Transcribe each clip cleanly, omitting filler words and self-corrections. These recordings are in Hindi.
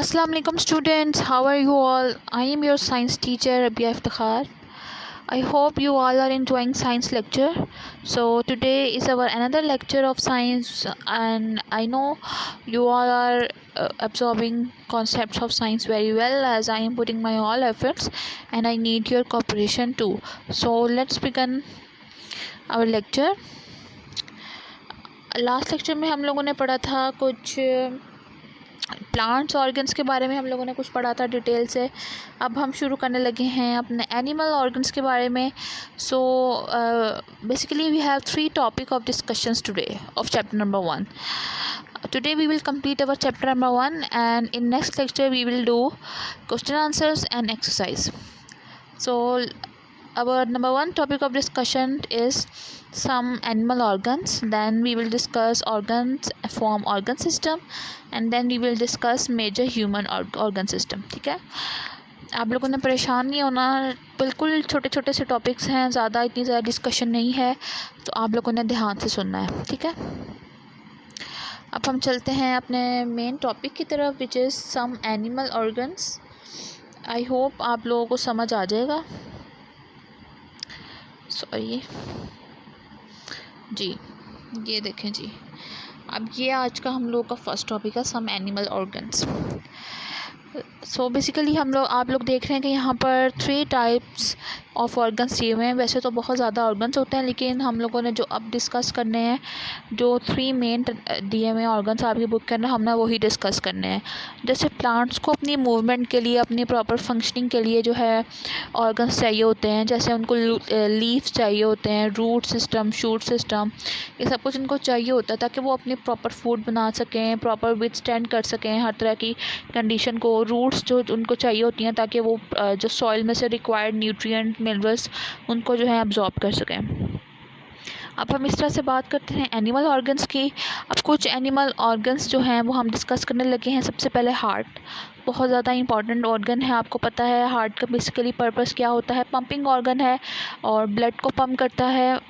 Assalamu alaikum students, how are you all? I am your science teacher Rabia Iftikhar. I hope you all are enjoying science lecture. So today is our another lecture of science, and I know you all are absorbing concepts of science very well, as I am putting my all efforts and I need your cooperation too. So let's begin our lecture. Last lecture में हम लोगों ने पढ़ा था कुछ प्लांट्स ऑर्गन्स के बारे में हम लोगों ने कुछ पढ़ा था डिटेल से। अब हम शुरू करने लगे हैं अपने एनिमल ऑर्गन्स के बारे में। So basically we have 3 topic of discussions today of chapter number 1. Today we will complete our chapter number 1, and in next lecture we will do question answers and exercise. So our number 1 topic of discussion is some animal organs. Then we will discuss organs from organ system, and then we will discuss major human organ system. ठीक है, आप लोगों ने परेशान नहीं होना, बिल्कुल छोटे छोटे से टॉपिक्स हैं, ज़्यादा इतनी ज़्यादा डिस्कशन नहीं है, तो आप लोगों ने ध्यान से सुनना है. ठीक है, अब हम चलते हैं अपने मेन टॉपिक की तरफ, which is some animal organs. I hope आप लोगों को समझ आ जाएगा. सॉरी जी, ये देखें जी, अब ये आज का हम लोग का फर्स्ट टॉपिक है some animal organs. So basically आप लोग देख रहे हैं कि यहाँ पर 3 टाइप्स ऑफ ऑर्गन्स दिए हुए हैं. वैसे तो बहुत ज़्यादा ऑर्गन्स होते हैं, लेकिन हम लोगों ने जो अब डिस्कस करने हैं, जो 3 मेन दिए हुए हैं ऑर्गन्स आपकी बुक के अंदर, हमने वही डिस्कस करने हैं. जैसे प्लांट्स को अपनी मूवमेंट के लिए, अपनी प्रॉपर फंक्शनिंग के लिए जो है ऑर्गन्स चाहिए होते हैं. जैसे उनको लीव्स चाहिए होते हैं, रूट सिस्टम, शूट सिस्टम, ये सब कुछ इनको चाहिए होता है ताकि वो अपनी प्रॉपर फूड बना सकें, प्रॉपर विथस्टैंड कर सकें हर तरह की कंडीशन को. रूट्स जो उनको चाहिए होती हैं ताकि वो जो सॉइल में से रिक्वायर्ड न्यूट्रिएंट, मिनरल्स, उनको जो है अब्जॉर्ब कर सकें. अब हम इस तरह से बात करते हैं एनिमल ऑर्गन्स की. अब कुछ एनिमल ऑर्गन्स जो हैं वो हम डिस्कस करने लगे हैं. सबसे पहले हार्ट, बहुत ज़्यादा इंपॉर्टेंट ऑर्गन है. आपको पता है हार्ट का बेसिकली पर्पस क्या होता है, पंपिंग ऑर्गन है और ब्लड को पंप करता है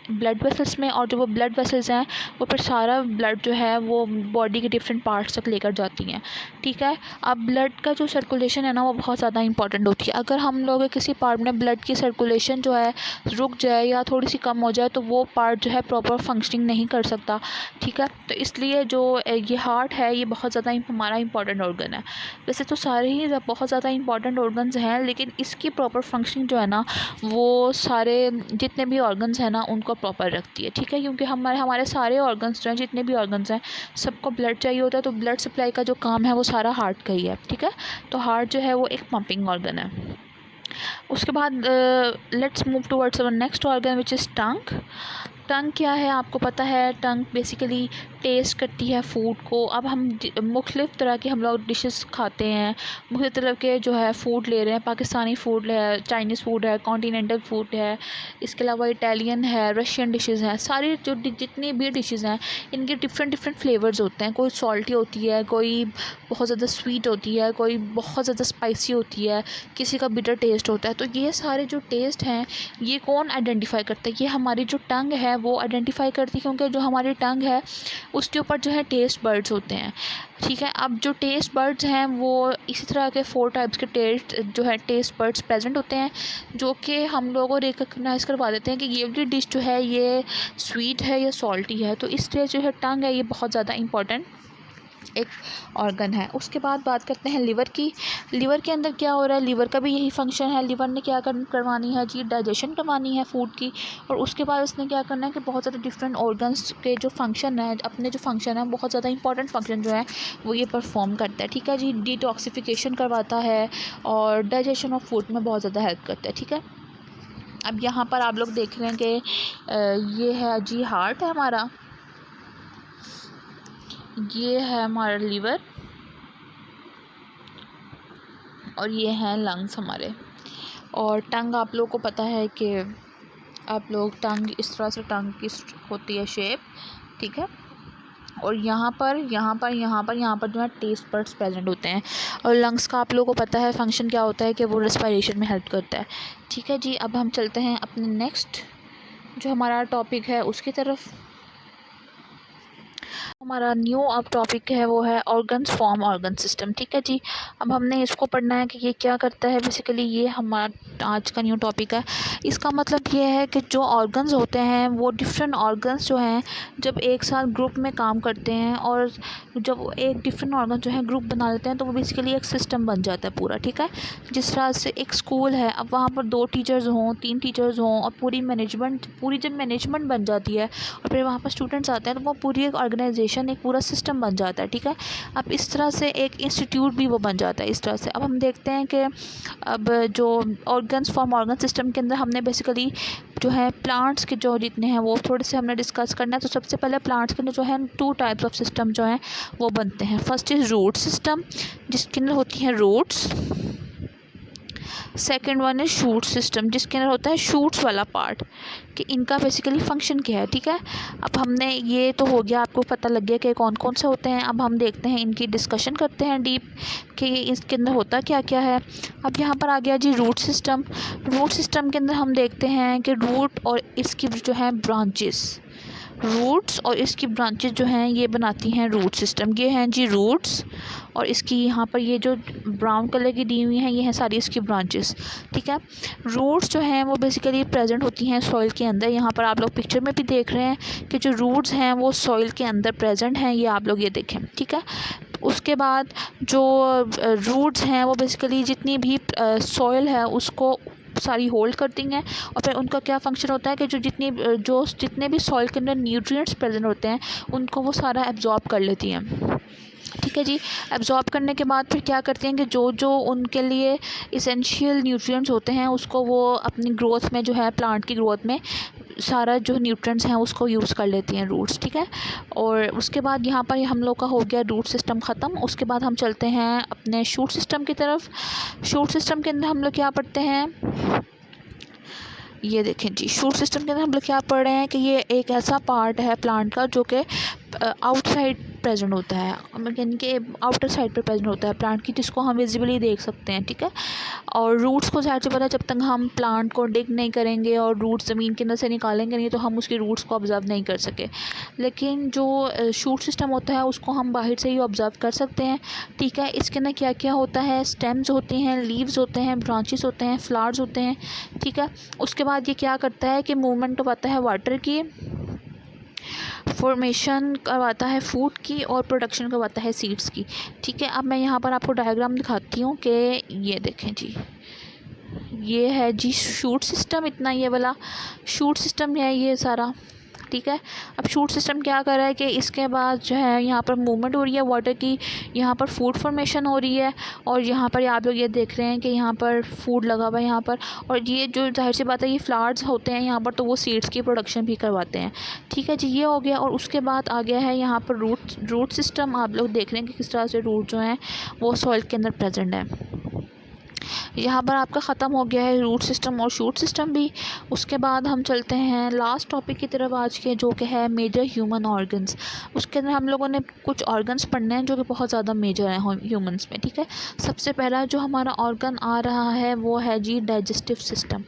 ब्लड वेसल्स में, और जो वो ब्लड वेसल्स हैं वो फिर सारा ब्लड जो है वो बॉडी के डिफरेंट पार्ट्स तक लेकर जाती हैं. ठीक है, अब ब्लड का जो सर्कुलेशन है ना, वो बहुत ज़्यादा इंपॉर्टेंट होती है. अगर हम लोग किसी पार्ट में ब्लड की सर्कुलेशन जो है रुक जाए या थोड़ी सी कम हो जाए, तो वो पार्ट जो है प्रॉपर फंक्शनिंग नहीं कर सकता. ठीक है, तो इसलिए जो ये हार्ट है ये बहुत ज़्यादा हमारा इंपॉर्टेंट ऑर्गन है. वैसे तो सारे ही बहुत ज़्यादा इंपॉर्टेंट ऑर्गन्स हैं, लेकिन इसकी प्रॉपर फंक्शनिंग जो है ना, वो सारे जितने भी ऑर्गन्स हैं ना उनको प्रॉपर रखती है. ठीक है, क्योंकि हमारे सारे ऑर्गन्स जो हैं, जितने भी ऑर्गन्स हैं, सबको ब्लड चाहिए होता है. तो ब्लड सप्लाई का जो काम है वो सारा हार्ट का ही है. ठीक है, तो हार्ट जो है वो एक पंपिंग ऑर्गन है. उसके बाद let's move towards our next organ which is tongue. Tongue क्या है आपको पता है, टंग बेसिकली टेस्ट करती है फूड को. अब हम मुख्तलिफ़ तरह के हम लोग डिशेस खाते हैं, मुख्तलिफ़ तरह के जो है फ़ूड ले रहे हैं. पाकिस्तानी फ़ूड है, चाइनीज़ फ़ूड है, कॉन्टीनेंटल फ़ूड है, इसके अलावा इटालियन है, रशियन डिशेज़ हैं. सारी जो जितनी भी डिशेज़ हैं इनके डिफरेंट फ्लेवर्स होते हैं. कोई सॉल्टी होती है, कोई बहुत ज़्यादा स्वीट होती है, कोई बहुत ज़्यादा स्पाइसी होती है, किसी का बिटर टेस्ट होता है. तो ये सारे जो टेस्ट हैं ये कौन आइडेंटिफाई करता है, ये हमारी जो टंग है वो आइडेंटिफाई करती है. क्योंकि जो हमारी टंग है उसके ऊपर जो है टेस्ट बर्ड्स होते हैं. ठीक है, अब जो टेस्ट बर्ड्स हैं वो इसी तरह के 4 टाइप्स के टेस्ट बर्ड्स प्रेजेंट होते हैं, जो कि हम लोगों को रिकग्नाइज़ करवा देते हैं कि ये वाली डिश जो है ये स्वीट है या सॉल्टी है. तो इसलिए जो है टंग है ये बहुत ज़्यादा इंपॉर्टेंट एक ऑर्गन है. उसके बाद बात करते हैं लिवर की. लिवर के अंदर क्या हो रहा है, लिवर का भी यही फंक्शन है. लिवर ने क्या करवानी है जी, डाइजेशन करवानी है फूड की. और उसके बाद उसने क्या करना है कि बहुत ज़्यादा डिफरेंट ऑर्गन्स के जो फंक्शन है, अपने जो फंक्शन है, बहुत ज़्यादा इंपॉर्टेंट फंक्शन जो है वो ये परफॉर्म करता है. ठीक है जी, डिटॉक्सिफिकेशन करवाता है और डाइजेशन ऑफ फूड में बहुत ज़्यादा हेल्प करता है. ठीक है, अब यहाँ पर आप लोग देख रहे हैं कि ये है जी हार्ट है हमारा, ये है हमारा लिवर, और ये हैं लंग्स हमारे. और टंग आप लोगों को पता है कि आप लोग टंग इस तरह से टंग की होती है शेप. ठीक है, और यहाँ पर जो है टेस्ट बड्स प्रेजेंट होते हैं. और लंग्स का आप लोगों को पता है फंक्शन क्या होता है कि वो रेस्पिरेशन में हेल्प करता है. ठीक है जी, अब हम चलते हैं अपने नेक्स्ट जो हमारा टॉपिक है उसकी तरफ. हमारा न्यू अब टॉपिक है वो है ऑर्गन्स फॉर्म ऑर्गन सिस्टम। ठीक है जी, अब हमने इसको पढ़ना है कि ये क्या करता है। बेसिकली ये हमारा आज का न्यू टॉपिक है। इसका मतलब ये है कि जो ऑर्गन्स होते हैं वो डिफरेंट ऑर्गन्स जो हैं जब एक साथ ग्रुप में काम करते हैं और जब एक डिफरेंट ऑर्गन जो है ग्रुप बना लेते हैं तो वो बेसिकली एक सिस्टम बन जाता है पूरा। ठीक है, जिस तरह से एक स्कूल है, अब वहाँ पर 2 टीचर्स हों, 3 टीचर्स हों और पूरी जब मैनेजमेंट बन जाती है और फिर वहाँ पर स्टूडेंट्स आते हैं तो वो पूरी एक ऑर्गेनाइजेशन, एक पूरा सिस्टम बन जाता है। ठीक है, अब इस तरह से एक इंस्टीट्यूट भी वो बन जाता है इस तरह से। अब हम देखते हैं कि अब जो ऑर्गन्स फॉर्म ऑर्गन सिस्टम के अंदर हमने बेसिकली जो है प्लांट्स के जो जितने हैं वो थोड़े से हमने डिस्कस करना है। तो सबसे पहले प्लांट्स के अंदर जो है 2 टाइप्स ऑफ सिस्टम जो हैं वो बनते हैं। फर्स्ट इज़ रूट सिस्टम, जिसके अंदर होती हैं roots. Second one is shoot system, जिसके अंदर होता है शूट्स वाला पार्ट, कि इनका बेसिकली फंक्शन क्या है। ठीक है, अब हमने ये तो हो गया, आपको पता लग गया कि कौन कौन से होते हैं। अब हम देखते हैं, इनकी डिस्कशन करते हैं डीप कि इसके अंदर होता क्या क्या है। अब यहाँ पर आ गया जी रूट सिस्टम। रूट सिस्टम के अंदर हम देखते हैं कि रूट और इसकी जो है ब्रांचेस, रूट्स और इसकी ब्रांचेस जो हैं ये बनाती हैं रूट सिस्टम। ये हैं जी रूट्स और इसकी यहाँ पर ये जो ब्राउन कलर की दी हुई हैं ये हैं सारी इसकी ब्रांचेस। ठीक है, रूट्स जो हैं वो बेसिकली प्रेजेंट होती हैं सॉइल के अंदर। यहाँ पर आप लोग पिक्चर में भी देख रहे हैं कि जो रूट्स हैं वो सॉइल के अंदर प्रेजेंट हैं, ये आप लोग ये देखें। ठीक है, उसके बाद जो रूट्स हैं वो बेसिकली जितनी भी सॉइल है उसको सारी होल्ड करती हैं और फिर उनका क्या फंक्शन होता है कि जितने भी सॉइल के अंदर न्यूट्रिएंट्स प्रेजेंट होते हैं उनको वो सारा एब्जॉर्ब कर लेती हैं। ठीक है जी, एब्जॉर्ब करने के बाद फिर क्या करती हैं कि जो उनके लिए इसेंशियल न्यूट्रिएंट्स होते हैं उसको वो अपनी ग्रोथ में जो है प्लांट की ग्रोथ में सारा जो न्यूट्रिएंट्स हैं उसको यूज़ कर लेती हैं रूट्स। ठीक है, और उसके बाद यहाँ पर हम लोग का हो गया रूट सिस्टम ख़त्म। उसके बाद हम चलते हैं अपने शूट सिस्टम की तरफ। शूट सिस्टम के अंदर हम लोग क्या पढ़ते हैं, ये देखें जी, शूट सिस्टम के अंदर हम लोग क्या पढ़ रहे हैं कि ये एक ऐसा पार्ट है प्लांट का जो कि आउटसाइड प्रेजेंट होता है, यानी कि आउटर साइड पर प्रेजेंट होता है प्लांट की, जिसको हम विजिबली देख सकते हैं। ठीक है, और रूट्स को ज़ाहिर सी बात है जब तक हम प्लांट को डिग नहीं करेंगे और रूट्स ज़मीन के अंदर से निकालेंगे नहीं तो हम उसकी रूट्स को ऑब्ज़र्व नहीं कर सके। लेकिन जो शूट सिस्टम होता है उसको हम बाहर से ही ऑब्ज़र्व कर सकते हैं। ठीक है, इसके अंदर क्या क्या होता है, स्टेम्स होते हैं, लीव्स होते हैं, ब्रांचेस होते हैं, फ्लावर्स होते हैं। ठीक है, उसके बाद ये क्या करता है कि मूवमेंट करवाता है वाटर की, फॉर्मेशन करवाता है फूड की और प्रोडक्शन करवाता है सीड्स की। ठीक है, अब मैं यहाँ पर आपको डायग्राम दिखाती हूँ कि ये देखें जी, ये है जी शूट सिस्टम, इतना ये वाला शूट सिस्टम है ये सारा। ठीक है, अब शूट सिस्टम क्या कर रहा है कि इसके बाद जो है यहाँ पर मूवमेंट हो रही है वाटर की, यहाँ पर फूड फॉर्मेशन हो रही है और यहाँ पर आप लोग ये देख रहे हैं कि यहाँ पर फूड लगा हुआ है यहाँ पर, और ये जो जाहिर सी बात है ये फ्लावर्स होते हैं यहाँ पर तो वो सीड्स की प्रोडक्शन भी करवाते हैं। ठीक है जी, ये हो गया। और उसके बाद आ गया है यहाँ पर रूट सिस्टम। आप लोग देख रहे हैं कि किस तरह से रूट जो हैं वो सॉइल के अंदर प्रेजेंट है। यहाँ पर आपका ख़त्म हो गया है रूट सिस्टम और शूट सिस्टम भी। उसके बाद हम चलते हैं लास्ट टॉपिक की तरफ आज के, जो कि है मेजर ह्यूमन ऑर्गन्स। उसके अंदर हम लोगों ने कुछ ऑर्गन्स पढ़ने हैं जो कि बहुत ज़्यादा मेजर हैं ह्यूमंस में। ठीक है, सबसे पहला जो हमारा ऑर्गन आ रहा है वो है जी डाइजेस्टिव सिस्टम।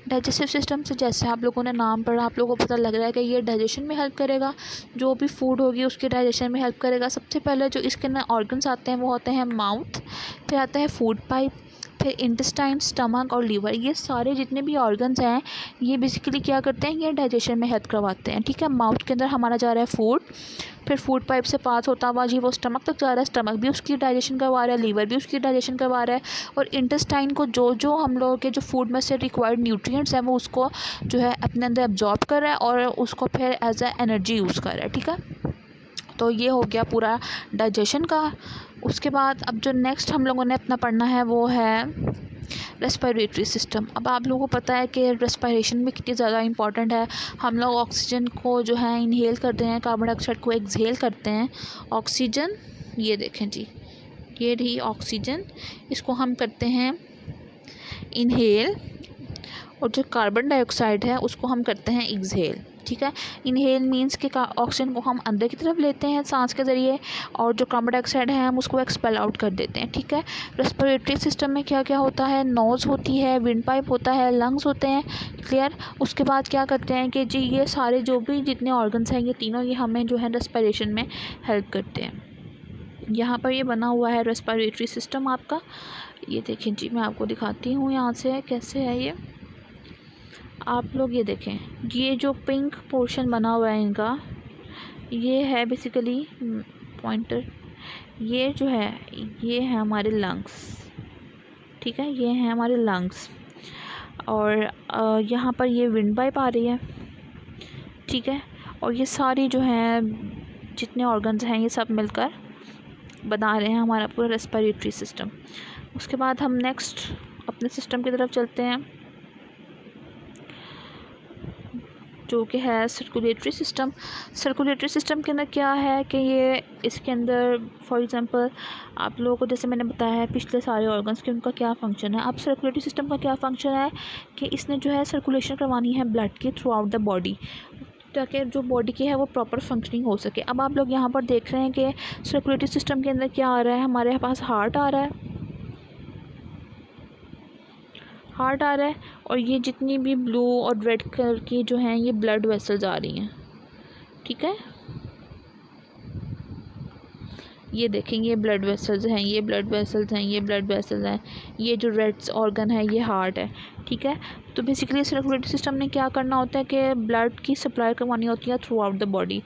डाइजेस्टिव सिस्टम से जैसे आप लोगों ने नाम पढ़ा आप लोगों को पता लग रहा है कि ये डाइजेशन में हेल्प करेगा, जो भी फूड होगी उसके डाइजेशन में हेल्प करेगा। सबसे पहले जो इसके अंदर ऑर्गन्स आते हैं वो होते हैं माउथ, फिर आता है फूड पाइप, फिर इंटेस्टाइन, स्टमक और लीवर। ये सारे जितने भी ऑर्गन्स हैं ये बेसिकली क्या करते हैं, ये डाइजेशन में हेल्प करवाते हैं। ठीक है, माउथ के अंदर हमारा जा रहा है फूड, फिर फूड पाइप से पास होता हुआ जी वो स्टमक तक जा रहा है, स्टमक भी उसकी डाइजेशन करवा रहा है, लीवर भी उसकी डाइजेशन करवा रहा है, और इंटेस्टाइन को जो हम लोगों के जो फूड में से रिक्वायर्ड न्यूट्रिएंट्स हैं वो उसको जो है अपने अंदर एब्जॉर्ब कर रहा है और उसको फिर एज ए एनर्जी यूज़ कर रहा है। ठीक है, तो ये हो गया पूरा डाइजेशन का। उसके बाद अब जो नेक्स्ट हम लोगों ने अपना पढ़ना है वो है रेस्पिरेटरी सिस्टम। अब आप लोगों को पता है कि रेस्पिरेशन भी कितनी ज़्यादा इंपॉर्टेंट है। हम लोग ऑक्सीजन को जो है इनहेल करते हैं, कार्बन डाइऑक्साइड को एक्सहेल करते हैं। ऑक्सीजन, ये देखें जी, ये रही ऑक्सीजन, इसको हम करते हैं इनहेल, और जो कार्बन डाइऑक्साइड है उसको हम करते हैं एक्सहेल। ठीक है। इनहेल मीन्स कि ऑक्सीजन को हम अंदर की तरफ लेते हैं सांस के ज़रिए, और जो कार्बन डाइऑक्साइड है हम उसको एक्सपेल आउट कर देते हैं, ठीक है। रेस्पिरेटरी सिस्टम में क्या क्या होता है, नोज़ होती है, विंड पाइप होता है, लंग्स होते हैं, क्लियर। उसके बाद क्या करते हैं कि जी ये सारे जो भी जितने ऑर्गन्स हैं ये तीनों ये हमें जो है रेस्पिरेशन में हेल्प करते हैं। यहाँ पर ये बना हुआ है रेस्पिरेटरी सिस्टम आपका, ये देखिए जी, मैं आपको दिखाती हूँ यहाँ से कैसे है ये। आप लोग ये देखें, ये जो पिंक पोर्शन बना हुआ है इनका, ये है बेसिकली पॉइंटर, ये जो है ये है हमारे लंग्स, ठीक है, ये हैं हमारे लंग्स। और यहाँ पर ये विंड पाइप आ रही है, ठीक है। और ये सारी जो हैं जितने ऑर्गन्स हैं ये सब मिलकर बना रहे हैं हमारा पूरा रेस्पिरेटरी सिस्टम। उसके बाद हम नेक्स्ट अपने सिस्टम की तरफ चलते हैं जो कि है सर्कुलेटरी सिस्टम। सर्कुलेटरी सिस्टम के अंदर क्या है कि ये इसके अंदर फॉर एग्जांपल आप लोगों को जैसे मैंने बताया है पिछले सारे ऑर्गन्स के उनका क्या फ़ंक्शन है। अब सर्कुलेटरी सिस्टम का क्या फ़ंक्शन है कि इसने जो है सर्कुलेशन करवानी है ब्लड की थ्रू आउट द बॉडी, ताकि जो बॉडी की है वो प्रॉपर फंक्शनिंग हो सके। अब आप लोग यहाँ पर देख रहे हैं कि सर्कुलेटरी सिस्टम के अंदर क्या आ रहा है, हमारे पास हार्ट आ रहा है, हार्ट आ रहा है, और ये जितनी भी ब्लू और रेड कलर की जो हैं ये ब्लड वेसल्स आ रही हैं, ठीक है। ये देखेंगे ये ब्लड वेसल्स हैं, ये ब्लड वेसल्स हैं, ये ब्लड वेसल्स हैं, ये जो रेड ऑर्गन है ये हार्ट है, ठीक है। तो बेसिकली सर्कुलेटरी सिस्टम ने क्या करना होता है कि ब्लड की सप्लाई करवानी होती है थ्रू आउट द बॉडी।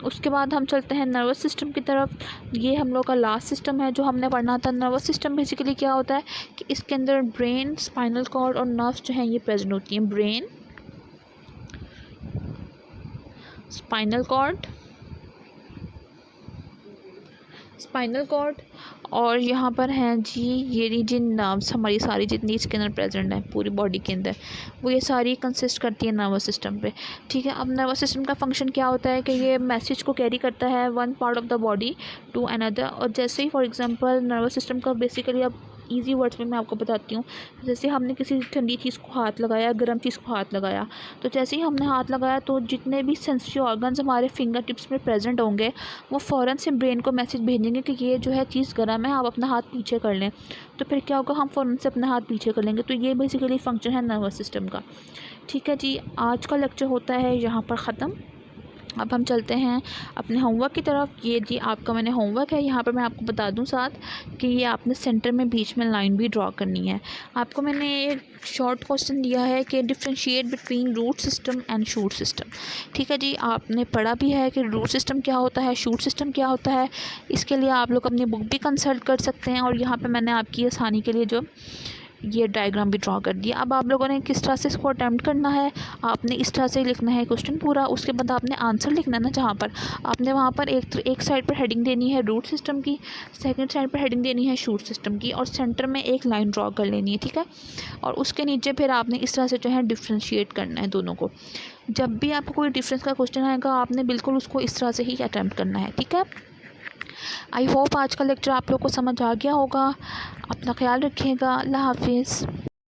उसके बाद हम चलते हैं नर्वस सिस्टम की तरफ। ये हम लोग का लास्ट सिस्टम है जो हमने पढ़ना था। नर्वस सिस्टम बेसिकली क्या होता है कि इसके अंदर ब्रेन, स्पाइनल कॉर्ड और नर्व्स जो हैं ये प्रेजेंट होती हैं। Brain, spinal cord, spinal cord, और यहाँ पर हैं जी ये जिन नर्व्स हमारी सारी जितनी इसके अंदर प्रेजेंट है पूरी बॉडी के अंदर, वो ये सारी कंसिस्ट करती है नर्वस सिस्टम पे, ठीक है। अब नर्वस सिस्टम का फंक्शन क्या होता है कि ये मैसेज को कैरी करता है one part of the body to another. और जैसे ही फॉर एग्जांपल नर्वस सिस्टम का बेसिकली अब ईजी वर्ड्स में मैं आपको बताती हूँ, जैसे हमने किसी ठंडी चीज़ को हाथ लगाया, गर्म चीज़ को हाथ लगाया, तो जैसे ही हमने हाथ लगाया तो जितने भी सेंसरी ऑर्गन्स हमारे फिंगर टिप्स में प्रेजेंट होंगे वो फ़ौरन से ब्रेन को मैसेज भेजेंगे कि ये जो है चीज़ गर्म है, आप अपना हाथ पीछे कर लें। तो फिर क्या होगा, हम फ़ौरन से अपना हाथ पीछे कर लेंगे। तो ये बेसिकली फ़ंक्शन है नर्वस सिस्टम का, ठीक है जी। आज का लेक्चर होता है यहाँ पर ख़त्म। अब हम चलते हैं अपने होमवर्क की तरफ। ये जी आपका मैंने होमवर्क है, यहाँ पर मैं आपको बता दूँ साथ कि ये आपने सेंटर में बीच में लाइन भी ड्रॉ करनी है। आपको मैंने एक शॉर्ट क्वेश्चन दिया है कि differentiate between root system and shoot system, ठीक है जी। आपने पढ़ा भी है कि रूट सिस्टम क्या होता है, शूट सिस्टम क्या होता है। इसके लिए आप लोग अपनी बुक भी कंसल्ट कर सकते हैं, और यहाँ पर मैंने आपकी आसानी के लिए जो ये डायग्राम भी ड्रॉ कर दिया। अब आप लोगों ने किस तरह से इसको अटैम्प्ट करना है, आपने इस तरह से लिखना है क्वेश्चन पूरा। उसके बाद आपने आंसर लिखना है ना, जहाँ पर आपने वहाँ पर एक साइड पर हेडिंग देनी है रूट सिस्टम की, सेकंड साइड पर हेडिंग देनी है शूट सिस्टम की, और सेंटर में एक लाइन ड्रॉ कर लेनी है, ठीक है। और उसके नीचे फिर आपने इस तरह से जो है डिफ्रेंशिएट करना है दोनों को। जब भी आपको कोई डिफरेंस का क्वेश्चन आएगा आपने बिल्कुल उसको इस तरह से ही अटैम्प्ट करना है, ठीक है। आई होप आज का लेक्चर आप लोग को समझ आ गया होगा। अपना ख्याल रखिएगा। अल्लाह हाफिज़।